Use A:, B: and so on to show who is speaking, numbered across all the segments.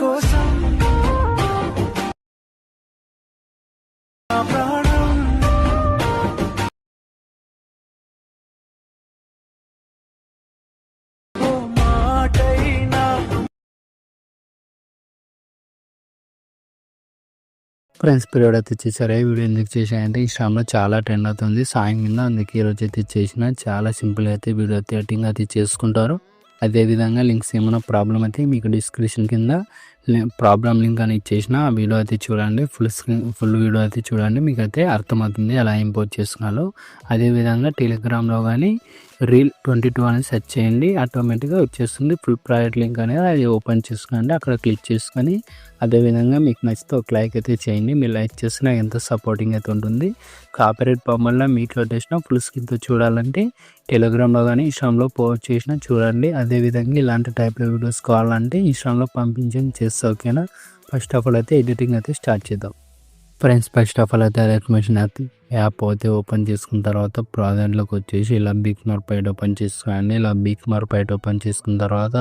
A: కోసం నా ప్రాణం ఓ మాటైనా.
B: ఫ్రెండ్స్ పీరియడ్ అయితే ఇచ్చేసారు. ఈ వీడియో ఎందుకు చేశానంటే ఇన్స్టాగ్రామ్లో చాలా ట్రెండ్ అవుతుంది సాంగ్ కింద, అందుకే ఈరోజు అయితే ఇచ్చేసిన. చాలా సింపుల్ అయితే వీడియో అయితే ఎడిటింగ్ అయితే చేసుకుంటారు. అదేవిధంగా లింక్స్ ఏమైనా ప్రాబ్లం అయితే మీకు డిస్క్రిప్షన్ కింద ప్రాబ్లం లింక్ అని ఇచ్చేసిన. ఆ వీడియో అయితే చూడండి, ఫుల్ వీడియో అయితే చూడండి, మీకు అయితే అర్థమవుతుంది ఎలా ఇంపోర్ట్ చేసుకున్నాలో. అదేవిధంగా టెలిగ్రామ్లో కానీ రీల్ 22 అని సెర్చ్ చేయండి, ఆటోమేటిక్గా వచ్చేస్తుంది. ఫుల్ ప్రైవేట్ లింక్ అనేది అది ఓపెన్ చేసుకోండి, అక్కడ క్లిక్ చేసుకొని అదేవిధంగా మీకు నచ్చితే ఒక లైక్ అయితే చేయండి. మీరు లైక్ చేసినా ఎంత సపోర్టింగ్ అయితే ఉంటుంది. కాపీరైట్ వల్ల మీట్లో చేసిన ఫుల్ స్క్రీన్తో చూడాలంటే టెలిగ్రామ్లో కానీ ఇన్స్టాగ్రామ్లో పోస్ట్ చేసినా చూడండి. అదేవిధంగా ఇలాంటి టైప్లో వీడియోస్ కావాలంటే ఇన్స్టాగ్రామ్లో పంపించండి, చేస్తే ఓకేనా. ఫస్ట్ ఆఫ్ ఆల్ అయితే ఎడిటింగ్ అయితే స్టార్ట్ చేద్దాం. ఫ్రెండ్స్ ఫస్ట్ ఆఫ్ ఆల్ అయితే అరేంజ్మెంట్ యాప్ అయితే ఓపెన్ చేసుకున్న తర్వాత ప్రాజెక్ట్లోకి వచ్చేసి ఇలా బిగ్ మార్పైట్ ఓపెన్ చేసుకోండి. ఇలా బిగ్ మార్పైట్ ఓపెన్ చేసుకున్న తర్వాత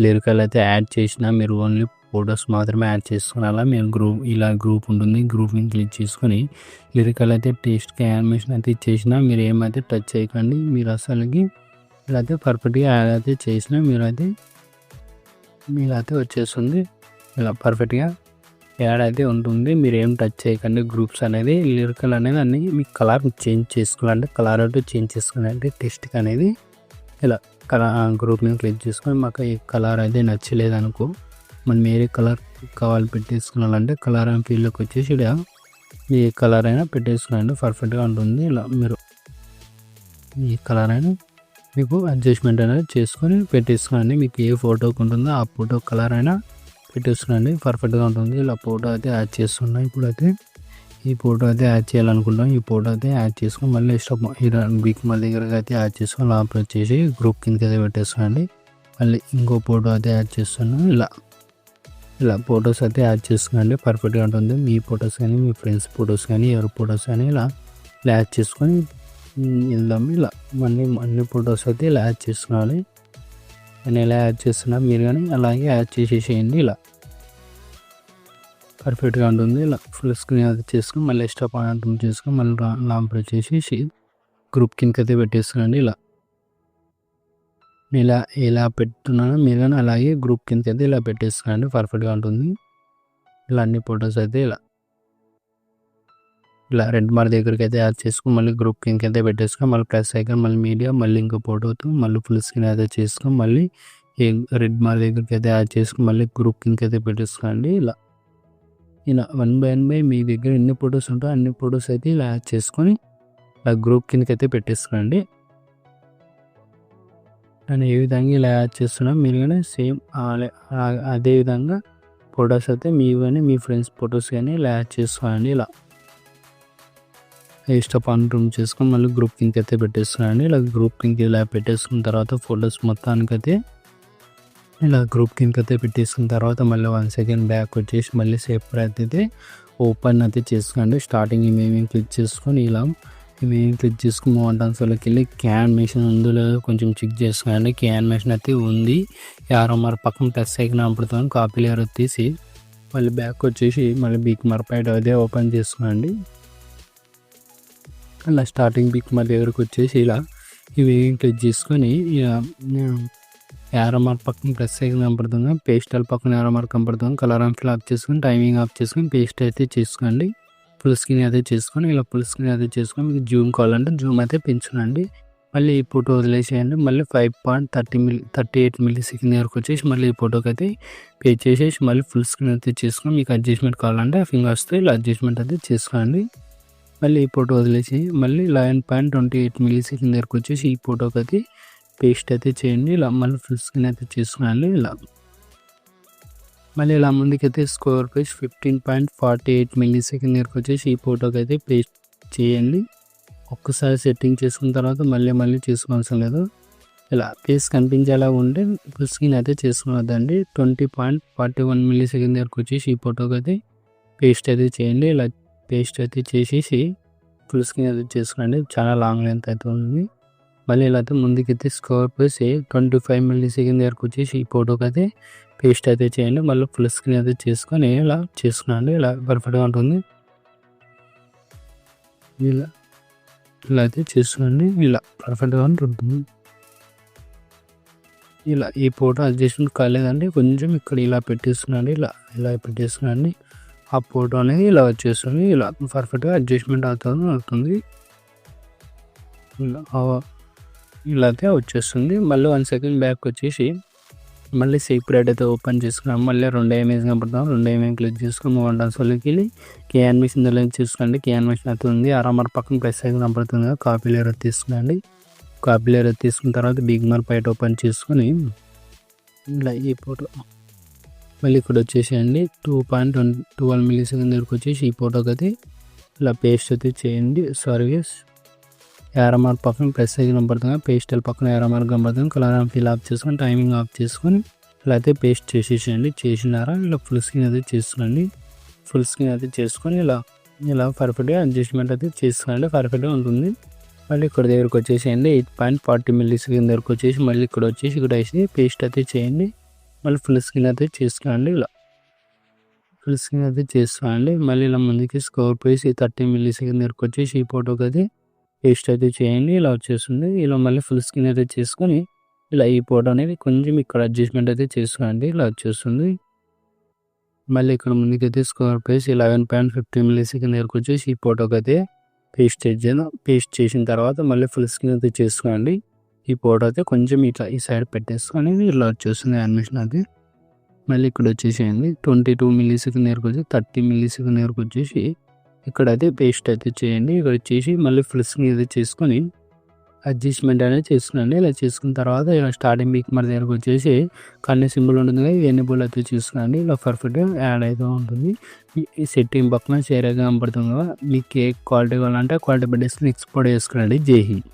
B: లిరికల్ అయితే యాడ్ చేసినా మీరు ఓన్లీ ఫొటోస్ మాత్రమే యాడ్ చేసుకున్నారా. మీరు గ్రూప్ ఉంటుంది, గ్రూప్ని క్లిక్ చేసుకొని లిరికల్ అయితే టెక్స్ట్కి యానిమేషన్ అయితే ఇచ్చేసినా మీరు ఏమైతే టచ్ చేయకండి. మీరు అసలుకి ఇలా అయితే పర్ఫెక్ట్గా యాడ్ అయితే చేసినా మీరైతే వచ్చేస్తుంది. ఇలా పర్ఫెక్ట్గా యాడ్ అయితే ఉంటుంది, మీరు ఏం టచ్ చేయకండి. గ్రూప్స్ అనేది లిరికల్ అనేది అన్ని మీకు కలర్ చేంజ్ చేసుకోవాలంటే కలర్ అయితే చేంజ్ చేసుకోవాలంటే టెక్స్ట్కి అనేది ఇలా గ్రూప్ మీద క్లిక్ చేసుకొని మాకు ఈ కలర్ అయితే నచ్చలేదు అనుకో, మనం వేరే కలర్ కావాలి పెట్టేసుకున్నాలంటే కలర్ అండ్ ఫీల్డ్లోకి వచ్చేసి ఇక్కడ ఏ కలర్ అయినా పెట్టేసుకోండి, పర్ఫెక్ట్గా ఉంటుంది. ఇలా మీరు ఈ కలర్ అయినా మీకు అడ్జస్ట్మెంట్ అనేది చేసుకొని పెట్టేసుకోండి. మీకు ఏ ఫోటోకి ఉంటుందో ఆ ఫోటో కలర్ అయినా పెట్టేసుకోండి, పర్ఫెక్ట్గా ఉంటుంది. ఇలా ఫోటో అయితే యాడ్ చేస్తున్నాం. ఇప్పుడైతే ఈ ఫోటో అయితే యాడ్ చేయాలనుకుంటాం. ఈ ఫోటో అయితే యాడ్ చేసుకొని మళ్ళీ ఇష్టం వీక్ మా దగ్గరకి అయితే యాడ్ చేసుకొని లోపల వచ్చేసి గ్రూప్ కిందకి అయితే పెట్టేసుకోండి. మళ్ళీ ఇంకో ఫోటో అయితే యాడ్ చేస్తున్నాం. ఇలా ఫొటోస్ అయితే యాడ్ చేసుకోండి, పర్ఫెక్ట్గా ఉంటుంది. మీ ఫొటోస్ కానీ మీ ఫ్రెండ్స్ ఫొటోస్ కానీ ఎవరి ఫొటోస్ కానీ ఇలా యాడ్ చేసుకొని వెళ్దాం. ఇలా అన్ని ఫొటోస్ అయితే ఇలా యాడ్ చేసుకోవాలి. నేను ఎలా యాడ్ చేస్తున్నా మీరు కానీ అలాగే యాడ్ చేసేసేయండి. ఇలా పర్ఫెక్ట్గా ఉంటుంది. ఇలా ఫుల్ స్క్రీన్ అయితే చేసుకొని మళ్ళీ ఎక్స్ట్రా పాయింట్ చేసుకొని మళ్ళీ లాంప్ వచ్చేసి గ్రూప్ కిందకి అయితే పెట్టేసుకోండి. ఇలా పెట్టున్నాను మీరు కానీ అలాగే గ్రూప్ కిందకి అయితే ఇలా పెట్టేసుకోండి, పర్ఫెక్ట్గా ఉంటుంది. ఇలా అన్ని ఫొటోస్ అయితే ఇలా రెడ్ మార్క్ దగ్గరికి అయితే యాడ్ చేసుకొని మళ్ళీ గ్రూప్ కిందకి అయితే పెట్టేసుకొని మళ్ళీ ప్లస్ ఐకాన్ మళ్ళీ మీడియా మళ్ళీ ఇంకో ఫోటోతో మళ్ళీ ఫుల్ స్క్రీన్ అయితే చేసుకొని మళ్ళీ రెడ్ మార్క్ దగ్గరికి అయితే యాడ్ చేసుకొని మళ్ళీ గ్రూప్ కిందకి అయితే పెట్టేసుకోండి. ఇలా 1 by 1 మీ దగ్గర ఎన్ని ఫొటోస్ ఉంటాయో అన్ని ఫొటోస్ అయితే ఇలా యాడ్ చేసుకొని ఇలా గ్రూప్ కిందకి అయితే పెట్టేసుకోండి. నేను ఏ విధంగా ఇలా యాడ్ చేస్తున్నాం మీరు కానీ సేమ్ అదే విధంగా ఫొటోస్ అయితే మీ కానీ మీ ఫ్రెండ్స్ ఫొటోస్ కానీ ఇలా యాడ్ చేసుకోండి. ఇలా ఎక్స్ట్రా పాయింట్ చేసుకొని మళ్ళీ గ్రూప్ కిందకి అయితే పెట్టేసుకోండి. ఇలా గ్రూప్ కిందకి ఇలా పెట్టేసుకున్న తర్వాత ఫొటోస్ మొత్తానికైతే ఇలా గ్రూప్ కిందకి అయితే పెట్టేసుకున్న తర్వాత మళ్ళీ 1 సెకండ్ బ్యాక్ వచ్చేసి మళ్ళీ సెపరేట్ అయితే ఓపెన్ అయితే చేసుకోండి. స్టార్టింగ్ ఇమేమి క్లిక్ చేసుకొని ఇలా ఇమేమి క్లిక్ చేసుకుని మోటాన్స్లోకి వెళ్ళి క్యానిమేషన్ ఉందో లేదో కొంచెం చెక్ చేసుకోండి. క్యానిమేషన్ అయితే ఉంది, యారో మరి పక్కన ప్లస్ ఐకాన్ అప్పుడుతాను కాపీ లేయర్ తీసి మళ్ళీ బ్యాక్ వచ్చేసి మళ్ళీ బిగ్ మార్పైట్ అదే ఓపెన్ చేసుకోండి. అలా స్టార్టింగ్ బిగ్ మార్ దగ్గరకు వచ్చేసి ఇలా ఇవి క్లిక్ చేసుకొని యారో మార్క్ పక్కన ప్లస్ ఐకాన్ కనపడుతుంది, పేస్టల్ పక్కన యారో మార్క్ కనపడుతుంది, కలర్ అండ్ ఫిల్ ఆఫ్ చేసుకొని టైమింగ్ ఆఫ్ చేసుకొని పేస్ట్ అయితే చేసుకోండి. ఫుల్ స్క్రీన్ అయితే చేసుకొని ఇలా ఫుల్ స్క్రీన్ అయితే చేసుకొని మీకు జూమ్ కావాలంటే జూమ్ అయితే పెంచుకోండి. మళ్ళీ ఈ ఫోటో వదిలేసేయండి. మళ్ళీ 5.38 మిల్లీ సెకండ్ దగ్గరకు వచ్చేసి మళ్ళీ ఈ ఫోటోకి అయితే పే చేసేసి మళ్ళీ ఫుల్ స్క్రీన్ అయితే చేసుకొని మీకు అడ్జస్ట్మెంట్ కావాలంటే ఫింగర్స్తో ఇలా అడ్జస్ట్మెంట్ అయితే చేసుకోండి. మళ్ళీ ఈ ఫోటో వదిలేసి మళ్ళీ 11.28 మిల్లీ సెకండ్ దగ్గరకు వచ్చేసి ఈ ఫోటోకి అయితే పేస్ట్ అయితే చేయండి. ఇలా మళ్ళీ ఫుల్ స్క్రీన్ అయితే చేసుకోండి. మళ్ళీ ఇలా ముందుకైతే స్కోర్ పేజ్ 15.48 మిల్లీ సెకండ్ దగ్గరకు వచ్చేసి ఈ ఫోటోకి అయితే పేస్ట్ చేయండి. ఒక్కసారి సెట్టింగ్ చేసుకున్న తర్వాత మళ్ళీ చేసుకోవాల్సిన లేదు. ఇలా పేస్ట్ కనిపించేలా ఉంటే ఫుల్ స్క్రీన్ అయితే చేసుకున్నదండి. 20.41 మిల్లీ సెకండ్ దగ్గరకు వచ్చేసి ఈ ఫోటోకి అయితే పేస్ట్ అయితే చేయండి. ఇలా పేస్ట్ అయితే చేసేసి ఫుల్ స్క్రీన్ అయితే చేసుకోండి. చాలా లాంగ్ లెంత్ అయితే ఉంది. మళ్ళీ ఇలా అయితే ముందుకైతే స్కోర్ ప్లస్ 25 మిల్లీ సెకండ్ దగ్గరకు వచ్చేసి ఈ ఫోటోకి అయితే పేస్ట్ అయితే చేయండి. మళ్ళీ ఫుల్ స్క్రీన్ అయితే చేసుకొని ఇలా చేసుకున్నాండి. ఇలా పర్ఫెక్ట్గా ఉంటుంది. ఇలా ఇలా అయితే చేసుకోండి. ఇలా పర్ఫెక్ట్గా ఉంటుంది. ఇలా ఈ ఫోటో అడ్జస్ట్మెంట్ కాలేదండి, కొంచెం ఇక్కడ ఇలా పెట్టేస్తున్నాండి. ఇలా పెట్టేస్తున్నాండి. ఆ ఫోటో అనేది ఇలా వచ్చేస్తుంది. ఇలా పర్ఫెక్ట్గా అడ్జస్ట్మెంట్ అవుతుంది. ఇలా అయితే వచ్చేస్తుంది. మళ్ళీ 1 సెకండ్ బ్యాక్ వచ్చేసి మళ్ళీ సీక్రెట్ అయితే ఓపెన్ చేసుకున్నాం. మళ్ళీ 2 ఇమేజ్ కనపడతాం. 2 ఇమేజ్ క్లిక్ చేసుకుని మూవ్ అండ్ ట్రాన్స్ఫర్లోకి వెళ్ళి కే యానిమేషన్ ఇందులో చూసుకోండి. కే యానిమేషన్ అయితే ఉంది. ఆర్ఆర్ఆర్ పక్కన ప్రెస్ అయితే కనపడుతుంది. కాపీ లేయర్ అయితే తీసుకునండి. కాపీ లేయర్ అయితే తీసుకున్న తర్వాత బిగ్నర్ పైట్ ఓపెన్ చేసుకొని ఇలా ఈ ఫోటో మళ్ళీ ఇక్కడ వచ్చేసేయండి. 2.12 మిల్లీ సెకండ్ దగ్గరకు వచ్చేసి ఈ ఫోటోకి అయితే ఇలా పేస్ట్ అయితే చేయండి. సర్వీస్ ఆర్ఆర్ఆర్ పక్కన ప్రెస్ అయితే కనపడుతుంది. పేస్టల్ పక్కన ఆర్ఆర్ఆర్ కనపడుతుంది. కలర్ ఫిల్ ఆఫ్ చేసుకొని టైమింగ్ ఆఫ్ చేసుకొని ఇలా అయితే పేస్ట్ చేసేసేయండి. చేసినారా ఇలా ఫుల్ స్క్రీన్ అయితే చేసుకోండి. ఫుల్ స్క్రీన్ అయితే చేసుకొని ఇలా పర్ఫెక్ట్గా అడ్జస్ట్మెంట్ అయితే చేసుకోండి. పర్ఫెక్ట్గా ఉంటుంది. మళ్ళీ ఇక్కడ దగ్గరకు వచ్చేసేయండి. 8.40 మిల్లీ సెకండ్ దగ్గరకు వచ్చేసి మళ్ళీ ఇక్కడ వేసి పేస్ట్ అయితే చేయండి. మళ్ళీ ఫుల్ స్క్రీన్ అయితే చేసుకోండి. ఇలా ఫుల్ స్క్రీన్ అయితే చేసుకోండి. మళ్ళీ ఇలా ముందుకి స్కోర్ పేసి 30 మిల్లీ సెకండ్ దగ్గరకు వచ్చేసి ఈ ఫోటోకి అయితే పేస్ట్ అయితే చేయండి. ఇలా వచ్చేస్తుంది. ఇలా మళ్ళీ ఫుల్ స్క్రీన్ అయితే చేసుకొని ఇలా ఈ ఫోటో అనేది కొంచెం ఇక్కడ అడ్జస్ట్మెంట్ అయితే చేసుకోండి. ఇలా వచ్చేస్తుంది. మళ్ళీ ఇక్కడ ముందుకైతే స్కోర్ పేసి 11.50 మిల్లీ సెకండ్ దగ్గరకు వచ్చేసి ఈ ఫోటోకి అయితే పేస్ట్ చేసిన తర్వాత మళ్ళీ ఫుల్ స్క్రీన్ అయితే చేసుకోండి. ఈ ఫోటో అయితే కొంచెం ఇట్లా ఈ సైడ్ పెట్టేసుకొని ఇలా వచ్చేస్తుంది యానిమేషన్ అది. మళ్ళీ ఇక్కడ వచ్చేసేయండి. 22 మిల్లీ సెకండ్ దగ్గరకు వచ్చి 30 మిల్లీ సెకండ్ దగ్గరకు వచ్చేసి ఇక్కడైతే పేస్ట్ అయితే చేయండి. ఇక్కడ వచ్చేసి మళ్ళీ ఫుల్ స్క్రీన్ అయితే చేసుకొని అడ్జస్ట్మెంట్ అనేది చేసుకునండి. ఇలా చేసుకున్న తర్వాత ఇలా స్టార్టింగ్ బిగ్ మరి దగ్గరకు వచ్చేసి కన్నీ సింబల్ ఉంటుంది కదా, ఎనేబుల్ అయితే చూసుకోండి. ఇలా పర్ఫెక్ట్గా యాడ్ అయితే ఉంటుంది. ఈ సెట్టింగ్ పక్కన షేర్ అయితే కనపడుతుంది కదా. మీకు ఏ క్వాలిటీ కావాలంటే క్వాలిటీ పెట్టేసుకుని ఎక్స్పోర్ట్ చేసుకోండి. జై హింద్.